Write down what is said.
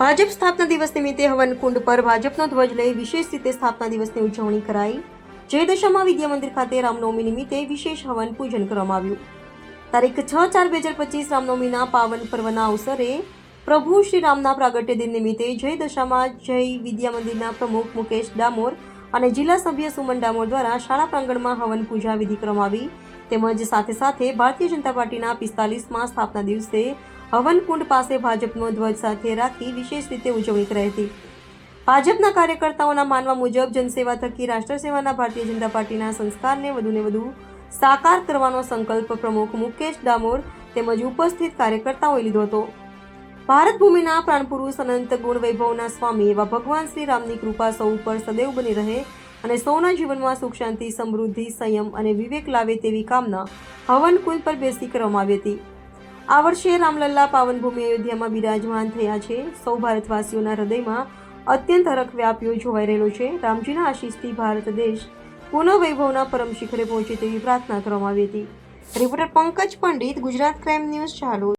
ભાજપ સ્થાપના દિવસ નિમિત્તે હવનકુંડ પર ભાજપનો ધ્વજ લઈ વિશેષ રીતે સ્થાપના દિવસની ઉજવણી કરાઈ। જય દશામાં વિદ્યા મંદિર ખાતે રામનવમી નિમિત્તે વિશેષ હવન પૂજન કરવામાં આવ્યું। તારીખ 6/4/2025 રામનવમીના પાવન પર્વના અવસરે પ્રભુ શ્રી રામના પ્રાગટ્ય દિન નિમિત્તે જય દશામાં જય વિદ્યા મંદિરના પ્રમુખ મુકેશ ડામોર અને જિલ્લા સભ્ય સુમન ડામોર દ્વારા શાળા પ્રાંગણમાં હવન પૂજા વિધિ કરવામાં આવી। તેમજ સાથે સાથે ભારતીય જનતા પાર્ટીના 45મા સ્થાપના દિવસે હવનકુંડ પાસે ભાજપનો ધ્વજ સાથે રાખી વિશેષ રીતે ઉજવણી કરાઈ હતી। ભાજપના કાર્યકર્તાઓના માનવા મુજબ જનસેવા થકી રાષ્ટ્ર સેવાના ભારતીય જનતા પાર્ટીના સંસ્કારને વધુને વધુ સાકાર કરવાનો સંકલ્પ પ્રમુખ મુકેશ ડામોર તેમજ ઉપસ્થિત કાર્યકર્તાઓએ લીધો હતો। ભારત ભૂમિના પ્રાણપુરુષ અનંત ગુણ વૈભવના સ્વામી એવા ભગવાન શ્રી રામની કૃપા સૌ ઉપર સદૈવ બની રહે અને સૌના જીવનમાં સુખ શાંતિ સમૃદ્ધિ સંયમ અને વિવેક લાવે તેવી કામના હવનકુંડ પર બેસી કરવામાં આવી હતી। આ વર્ષે રામલલ્લા પાવન ભૂમિ અયોધ્યામાં બિરાજમાન થયા છે। સૌ ભારતવાસીઓના હૃદયમાં અત્યંત હરખ વ્યાપ્યો જોવાઈ રહેલો છે। રામજીના આશીષથી ભારત દેશ પુનઃ વૈભવના પરમ શિખરે પહોંચે તેવી પ્રાર્થના કરવામાં આવી હતી। Reporter Pankaj Pandit, Gujarat crime news, ચાલુ।